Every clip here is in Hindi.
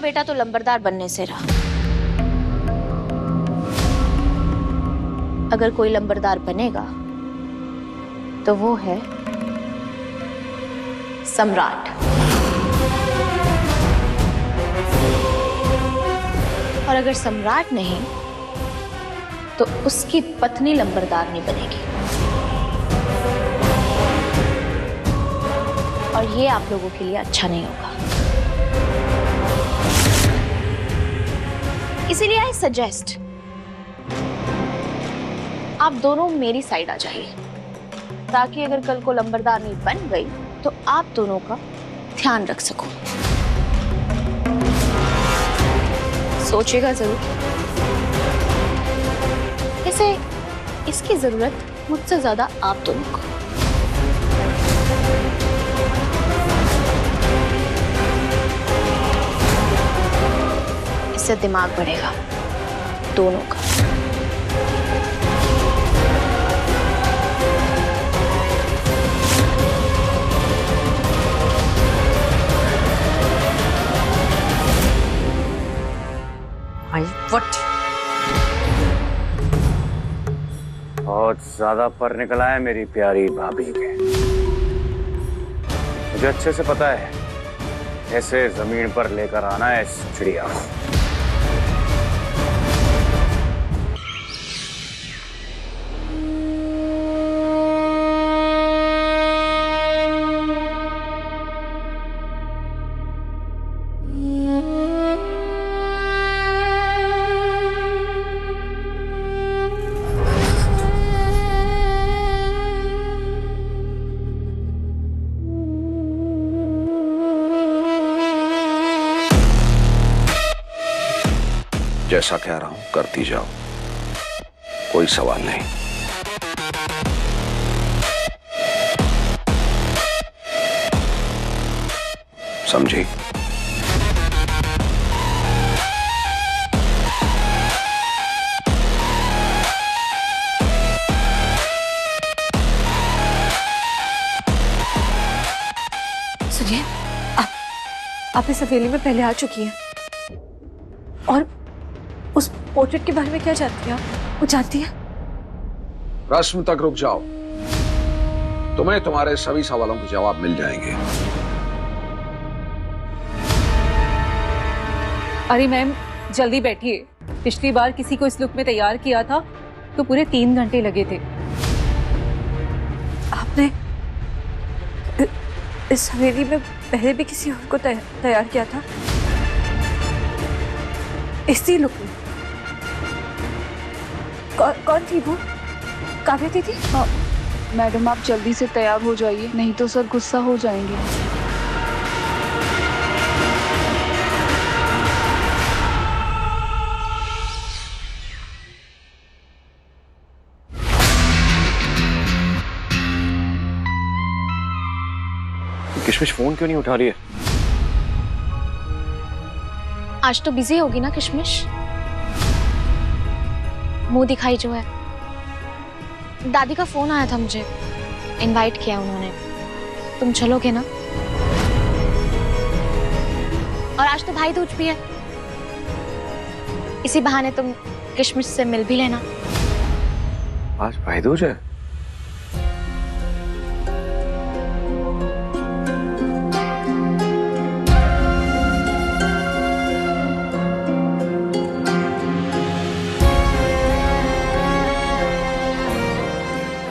बेटा तो लंबरदार बनने से रहा। अगर कोई लंबरदार बनेगा तो वो है सम्राट। और अगर सम्राट नहीं तो उसकी पत्नी लंबरदार नहीं बनेगी। और ये आप लोगों के लिए अच्छा नहीं होगा। इसीलिए आई सजेस्ट आप दोनों मेरी साइड आ जाइए, ताकि अगर कल को लंबरदार नहीं बन गई तो आप दोनों का ध्यान रख सकूं। सोचिएगा जरूर। इसे इसकी जरूरत मुझसे ज्यादा आप दोनों को। इससे दिमाग बढ़ेगा दोनों का। बहुत ज्यादा पर निकला है मेरी प्यारी भाभी के। मुझे अच्छे से पता है ऐसे जमीन पर लेकर आना है इस चिड़िया को। जैसा कह रहा हूं करती जाओ, कोई सवाल नहीं। समझी? सुनिए, आप इस हवेली में पहले आ चुकी हैं और उस पोर्ट्रेट के बारे में क्या जानती हैं आप? वो जानती है? रस्म तक रुक जाओ, तुम्हें तुम्हारे सभी सवालों के जवाब मिल जाएंगे। अरे मैम जल्दी बैठिए। पिछली बार किसी को इस लुक में तैयार किया था तो पूरे 3 घंटे लगे थे। आपने इस हवेली में पहले भी किसी और को तैयार किया था इसी लुक में? कौन थी वो? काव्या थी? मैडम आप जल्दी से तैयार हो जाइए, नहीं तो सर गुस्सा हो जाएंगे। किशमिश फोन क्यों नहीं उठा रही है? आज तो बिजी होगी ना किशमिश? मुंह दिखाई जो है। दादी का फोन आया था मुझे, इनवाइट किया उन्होंने। तुम चलोगे ना? और आज तो भाई दूज भी है, इसी बहाने तुम किशमिश से मिल भी लेना। आज भाई दूज है?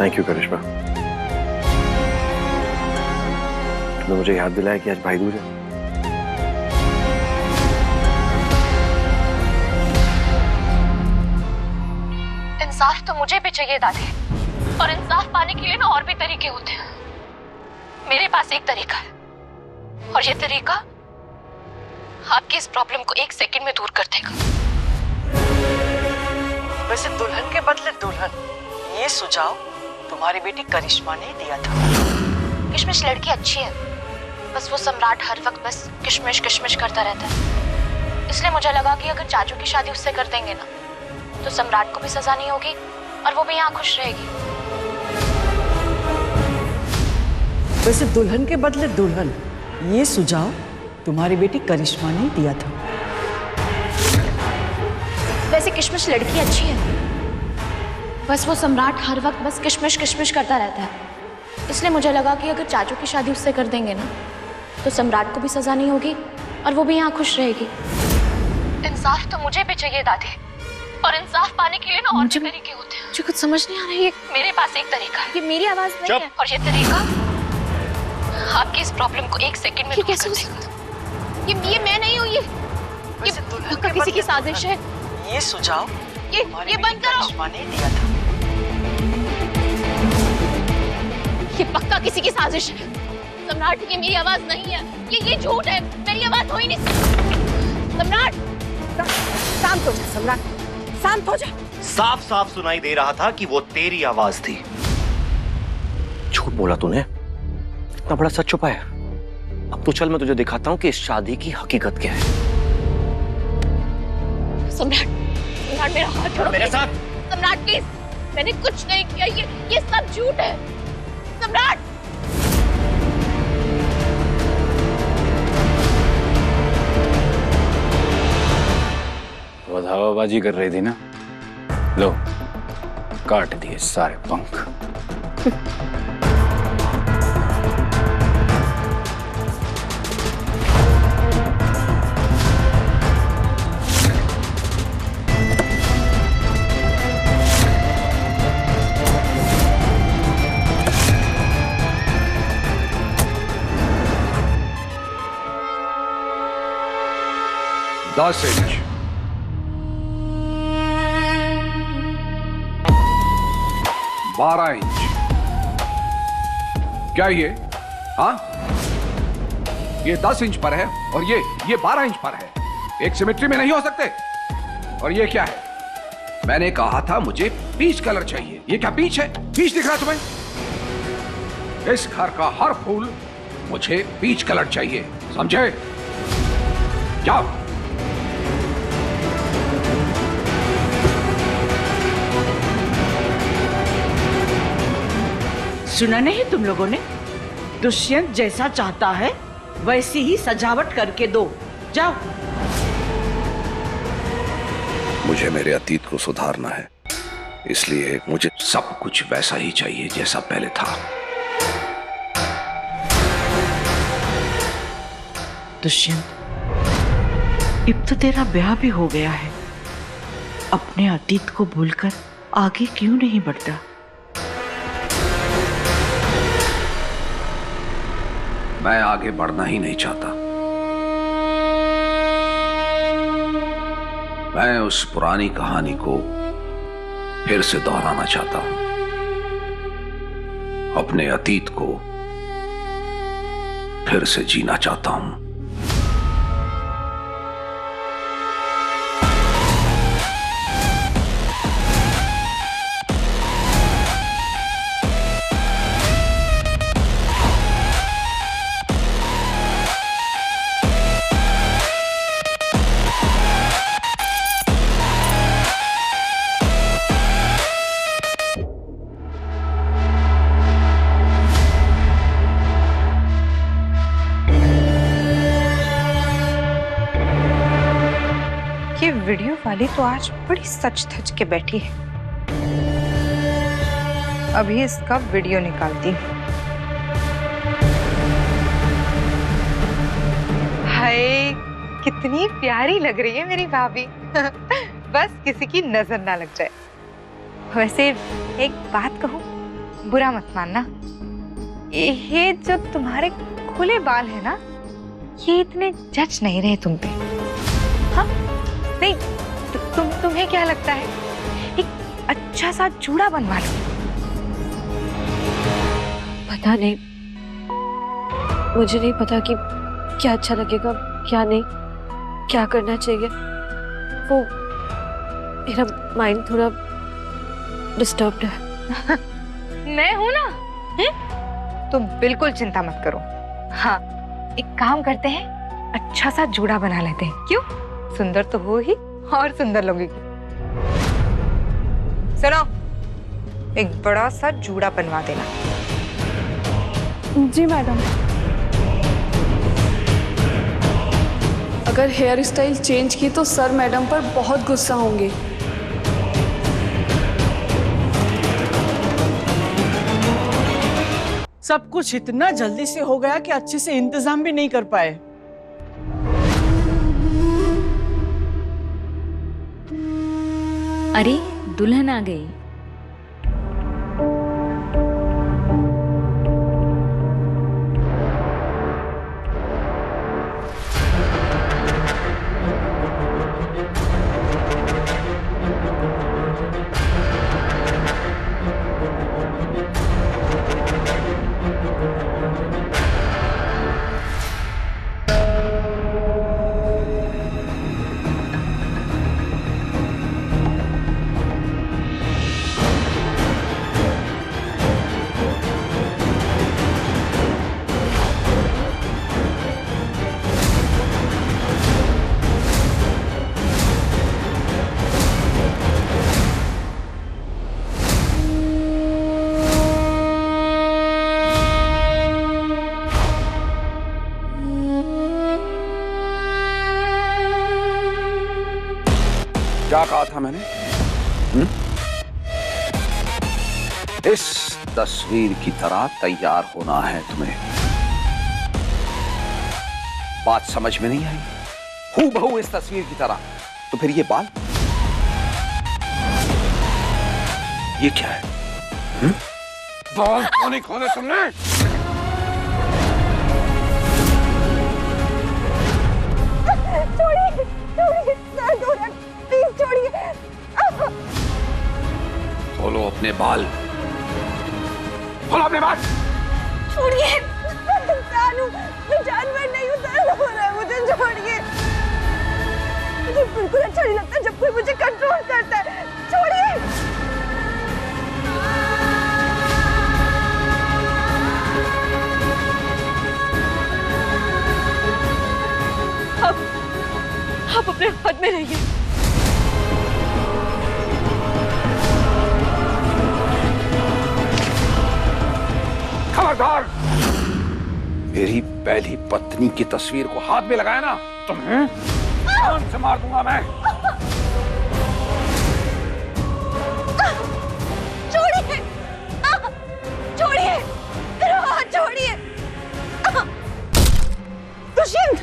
थैंक यू करिश्मा, तुमने मुझे याद दिलाया कि आज भाई दूज है। इंसाफ तो मुझे भी चाहिए दादी, और इंसाफ पाने के लिए ना और भी तरीके होते हैं। मेरे पास एक तरीका है, और ये तरीका आपकी इस प्रॉब्लम को 1 सेकंड में दूर कर देगा। वैसे दुल्हन के बदले दुल्हन, ये सुझाव तुम्हारी बेटी करिश्मा ने दिया था। किशमिश लड़की अच्छी है, बस वो सम्राट हर वक्त बस किशमिश किशमिश करता रहता है। इसलिए मुझे लगा कि अगर चाचू की शादी उससे कर देंगे ना, तो सम्राट को भी सजा नहीं होगी और वो भी यहाँ खुश रहेगी। वैसे दुल्हन के बदले दुल्हन, ये सुझाव तुम्हारी बेटी करिश्मा ने दिया था। वैसे किशमिश लड़की अच्छी है, बस वो सम्राट हर वक्त बस किशमिश किशमिश करता रहता है। इसलिए मुझे लगा कि अगर चाचू की शादी उससे कर देंगे ना तो सम्राट को भी सजा नहीं होगी और वो भी यहाँ खुश रहेगी। इंसाफ तो मुझे भी चाहिए दादी, और इंसाफ पाने के लिए ना और भी तरीके होते हैं। मुझे कुछ समझ नहीं आ रहा है। मेरे पास एक तरीका है। ये मेरी आवाज नहीं है। और ये तरीका आपकी इस प्रॉब्लम को 1 सेकंड में ये दूर कैसे कर हो देगा। सकता? ये मैं नहीं हूँ। ये पक्का किसी की साजिश है। ये सुझाव ये बंद करो। करिश्मा ने दिया था। ये पक्का किसी की साजिश है। सम्राट, ये मेरी आवाज नहीं है, ये झूठ है। मेरी आवाज हो ही नहीं सकती। सम्राट, शांत हो जा सम्राट, शांत हो जा। साफ साफ सुनाई दे रहा था कि वो तेरी आवाज थी। झूठ बोला तूने, इतना बड़ा सच छुपाया। अब तो चल मैं तुझे दिखाता हूँ कि इस शादी की हकीकत क्या है। सम्राट मेरा हाथ छोड़ो मेरे साथ। सम्राट प्लीज, मैंने कुछ नहीं किया। ये सब झूठ है। सम्राट, वो हवाबाजी कर रही थी ना, लो काट दिए सारे पंख। दस इंच, 12 इंच। क्या ये? हाँ, ये 10 इंच पर है और ये 12 इंच पर है। एक सिमेट्री में नहीं हो सकते। और ये क्या है? मैंने कहा था मुझे पीच कलर चाहिए। ये क्या पीच है? पीच दिख रहा तुम्हें? इस घर का हर फूल मुझे पीच कलर चाहिए, समझे? जाओ। सुना नहीं तुम लोगों ने? दुष्यंत जैसा चाहता है वैसी ही सजावट करके दो। जाओ। मुझे मेरे अतीत को सुधारना है, इसलिए मुझे सब कुछ वैसा ही चाहिए जैसा पहले था। दुष्यंत, अब तो तेरा ब्याह भी हो गया है। अपने अतीत को भूलकर आगे क्यों नहीं बढ़ता? मैं आगे बढ़ना ही नहीं चाहता। मैं उस पुरानी कहानी को फिर से दोहराना चाहता हूं। अपने अतीत को फिर से जीना चाहता हूं। ये वीडियो वाली तो आज बड़ी सच धज के बैठी है। अभी इसका वीडियो निकालती हूँ। हाय, कितनी प्यारी लग रही है मेरी भाभी। बस किसी की नजर ना लग जाए। वैसे एक बात कहूँ, बुरा मत मानना। ये जो तुम्हारे खुले बाल है ना, ये इतने जच नहीं रहे तुम पे। हाँ नहीं, तुम्हें क्या लगता है एक अच्छा सा जूड़ा बनवा लो। पता नहीं, मुझे नहीं पता कि क्या अच्छा लगेगा, क्या नहीं, क्या करना चाहिए। वो मेरा माइंड थोड़ा डिस्टर्ब्ड है। मैं हूं ना, तुम बिल्कुल चिंता मत करो। हाँ, एक काम करते हैं, अच्छा सा जूड़ा बना लेते हैं। क्यों? सुंदर तो हो ही और सुंदर लगेगी। सुनो, एक बड़ा सा जूड़ा बनवा देना। जी मैडम। अगर हेयर स्टाइल चेंज की तो सर मैडम पर बहुत गुस्सा होंगे। सब कुछ इतना जल्दी से हो गया कि अच्छे से इंतजाम भी नहीं कर पाए। अरे दुल्हन आ गई। क्या कहा था मैंने? इस तस्वीर की तरह तैयार होना है तुम्हें। बात समझ में नहीं आई? हूबहू इस तस्वीर की तरह। तो फिर ये बाल, ये क्या है? बाल क्यों नहीं खोले तुमने? छोड़िए, छोड़िए, दर्द हो रहा है, प्लीज छोड़िए। खोलो अपने बाल, खोलो अपने बाल। छोड़िए, इंसान हूँ, मैं जानवर नहीं हूँ, दर्द हो रहा है मुझे, छोड़िए। मुझे बिल्कुल अच्छा नहीं लगता जब कोई मुझे कंट्रोल करता है, छोड़िए। आप अपने हद में रहिए। खबरदार! मेरी पहली पत्नी की तस्वीर को हाथ में लगाया ना, तुम्हें जान से मार दूंगा मैं। छोड़िए, छोड़िए, मेरा हाथ छोड़िए। दुष्यंत!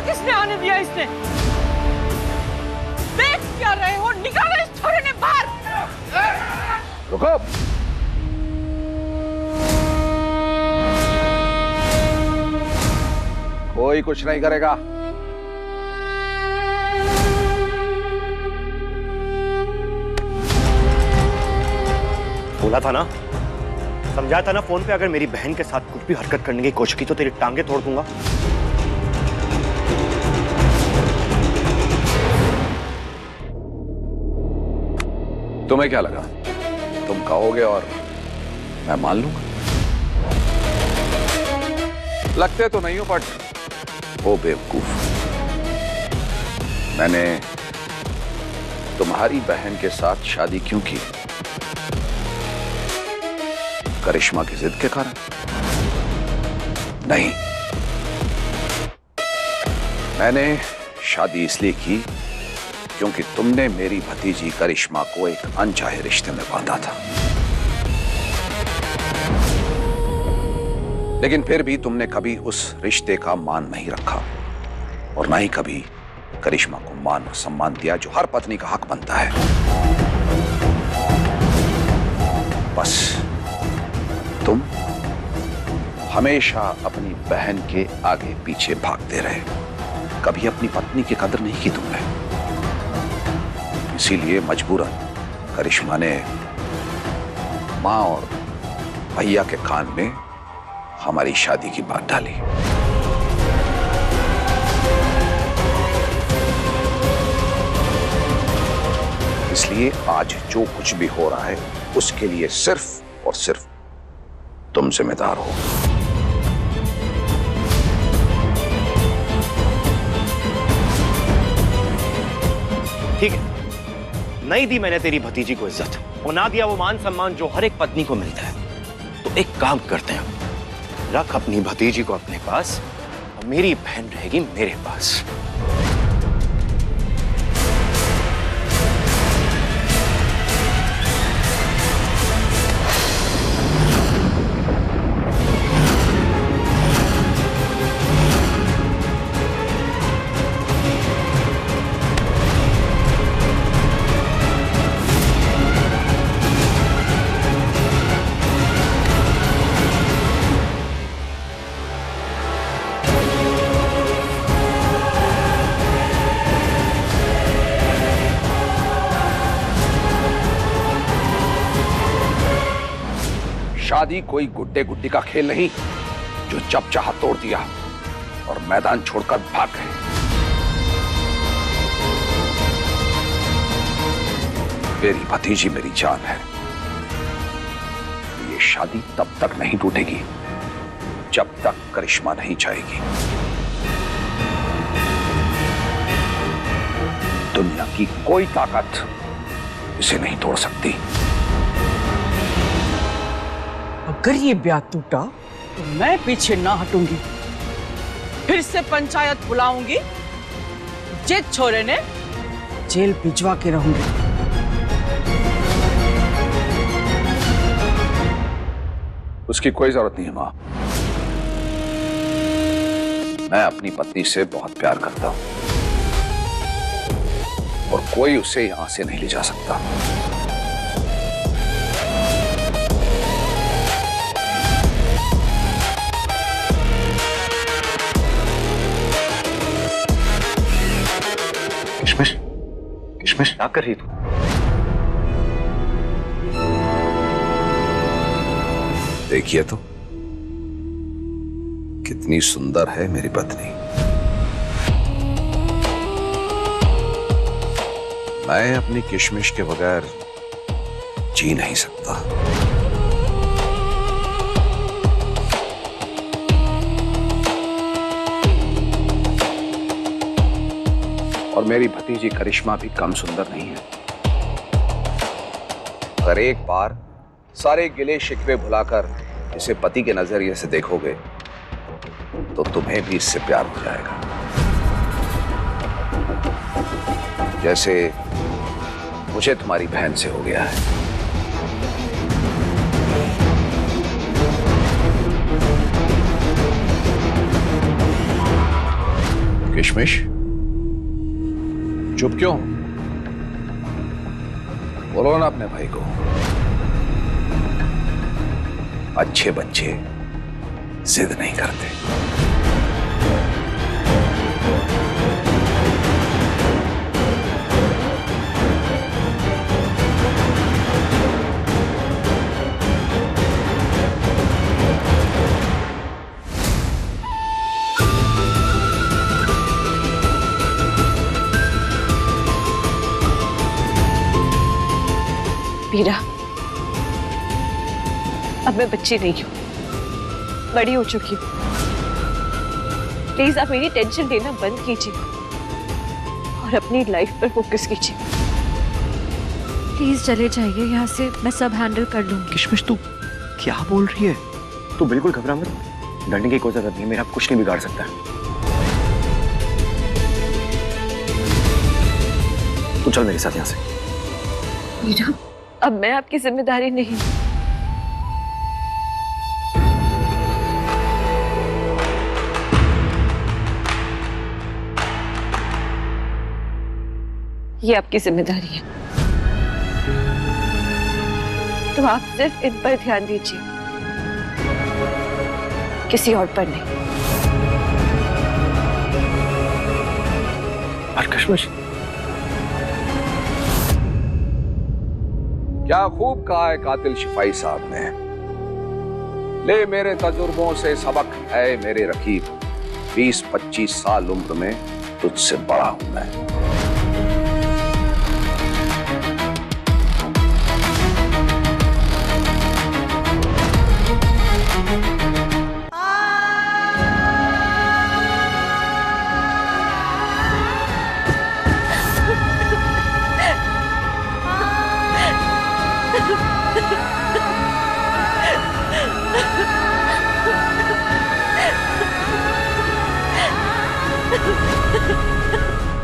किसने आने दिया? इसने देख क्या रहे हो? निकालो इस छोरे ने बाहर। रुको। कोई कुछ नहीं करेगा। बोला था ना, समझाया था ना फोन पे, अगर मेरी बहन के साथ कुछ भी हरकत करने की कोशिश की तो तेरी टांगे तोड़ दूंगा। तुम्हें क्या लगा तुम कहोगे और मैं मान लूंगा? लगते तो नहीं हो, बट वो बेवकूफ। मैंने तुम्हारी बहन के साथ शादी क्यों की? करिश्मा की जिद के कारण? नहीं, मैंने शादी इसलिए की क्योंकि तुमने मेरी भतीजी करिश्मा को एक अनचाहे रिश्ते में बांधा था। लेकिन फिर भी तुमने कभी उस रिश्ते का मान नहीं रखा और ना ही कभी करिश्मा को मान और सम्मान दिया जो हर पत्नी का हक बनता है। बस तुम हमेशा अपनी बहन के आगे पीछे भागते रहे, कभी अपनी पत्नी की कदर नहीं की तुमने। इसीलिए मजबूरन करिश्मा ने माँ और भैया के कान में हमारी शादी की बात डाली। इसलिए आज जो कुछ भी हो रहा है उसके लिए सिर्फ और सिर्फ तुम जिम्मेदार हो। ठीक है, नहीं दी मैंने तेरी भतीजी को इज्जत और ना दिया वो मान सम्मान जो हर एक पत्नी को मिलता है, तो एक काम करते हैं, रख अपनी भतीजी को अपने पास और मेरी बहन रहेगी मेरे पास। शादी कोई गुड्डे गुड्डी का खेल नहीं जो जब चाहा तोड़ दिया और मैदान छोड़कर भाग गए। मेरी भतीजी मेरी जान है। ये शादी तब तक नहीं टूटेगी जब तक करिश्मा नहीं जाएगी। दुनिया की कोई ताकत इसे नहीं तोड़ सकती। अगर ये ब्याह टूटा तो मैं पीछे ना हटूंगी, फिर से पंचायत बुलाऊंगी, जिस छोरे ने जेल भिजवा के रहूंगी। उसकी कोई जरूरत नहीं है मां। मैं अपनी पत्नी से बहुत प्यार करता हूं और कोई उसे यहां से नहीं ले जा सकता। किशमिश, किशमिश क्या कर रही तू? देखिए तो कितनी सुंदर है मेरी पत्नी। मैं अपनी किशमिश के बगैर जी नहीं सकता। और मेरी भतीजी करिश्मा भी कम सुंदर नहीं है। अगर एक बार सारे गिले शिकवे भुलाकर इसे पति के नजरिए से देखोगे तो तुम्हें भी इससे प्यार हो जाएगा, जैसे मुझे तुम्हारी बहन से हो गया है। किशमिश, चुप क्यों? बोलो ना अपने भाई को। अच्छे बच्चे जिद नहीं करते। मीरा, अब मैं बच्ची नहीं हूं, बड़ी हो चुकी हूं। प्लीज आप मेरी टेंशन लेना बंद कीजिए और अपनी लाइफ पर फोकस कीजिए। प्लीज चले जाइए यहाँ से, मैं सब हैंडल कर लूंगी। किशमिश तू क्या बोल रही है? तू बिल्कुल घबरा मत, डरने की कोई जरूरत नहीं है, मेरा कुछ नहीं बिगाड़ सकता। तू चल मेरे साथ यहाँ से। मीरा, अब मैं आपकी जिम्मेदारी नहीं। ये आपकी जिम्मेदारी है, तो आप सिर्फ इन पर ध्यान दीजिए, किसी और पर नहीं। और किशमिश, क्या खूब कहा है कातिल शिपाही साहब ने। ले मेरे तजुर्बों से सबक है मेरे रकीब, 20-25 साल उम्र में तुझसे बड़ा हूं मैं।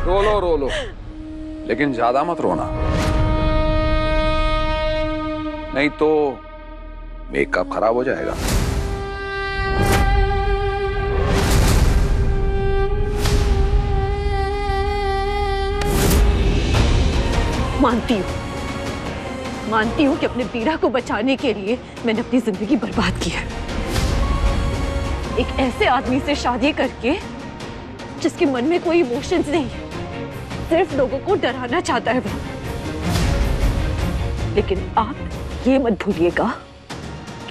रो लो, लेकिन ज्यादा मत रोना, नहीं तो मेकअप खराब हो जाएगा। मानती हूँ कि अपने बीरा को बचाने के लिए मैंने अपनी जिंदगी बर्बाद की है। एक ऐसे आदमी से शादी करके जिसके मन में कोई इमोशंस नहीं है, सिर्फ लोगों को डराना चाहता है वो। लेकिन आप ये मत भूलिएगा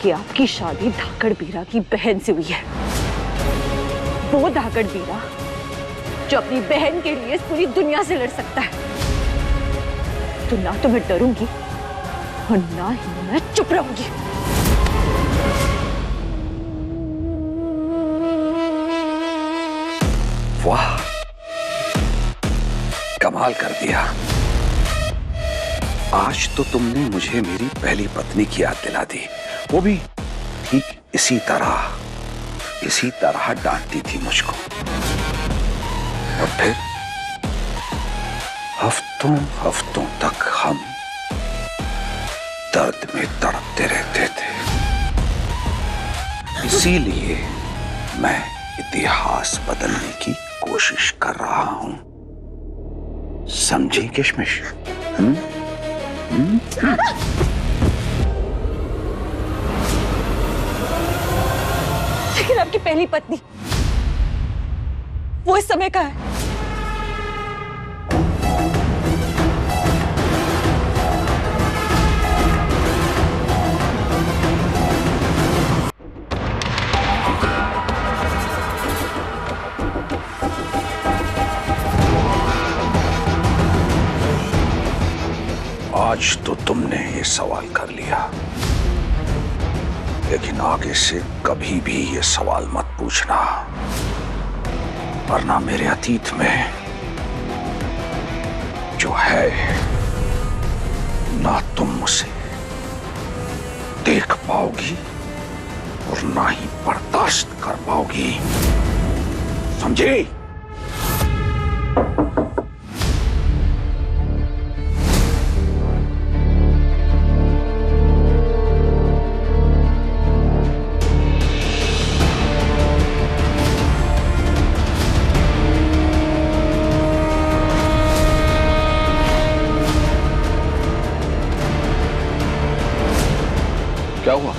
कि आपकी शादी धाकड़ बीरा की बहन से हुई है। वो धाकड़ बीरा जो अपनी बहन के लिए पूरी दुनिया से लड़ सकता है। तो ना तो मैं डरूंगी और ना ही मैं चुप रहूंगी। वाह, कमाल कर दिया। आज तो तुमने मुझे मेरी पहली पत्नी की याद दिला दी, वो भी ठीक इसी तरह डांटती थी मुझको। और फिर हफ्तों तक हम दर्द में तड़पते रहते थे। इसीलिए मैं इतिहास बदलने की कोशिश कर रहा हूं, समझी किशमिश? लेकिन आपकी पहली पत्नी वो इस समय का है। आज तो तुमने ये सवाल कर लिया, लेकिन आगे से कभी भी ये सवाल मत पूछना, वरना मेरे अतीत में जो है ना तुम उसे देख पाओगी और ना ही बर्दाश्त कर पाओगी, समझी? क्या हुआ?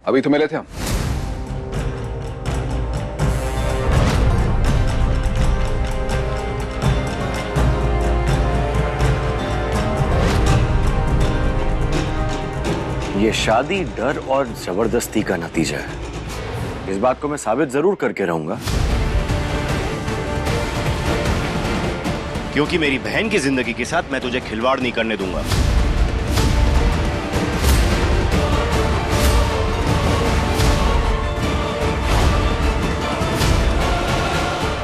अभी तो मिले थे हम। ये शादी डर और जबरदस्ती का नतीजा है। इस बात को मैं साबित जरूर करके रहूंगा, क्योंकि मेरी बहन की जिंदगी के साथ मैं तुझे खिलवाड़ नहीं करने दूंगा।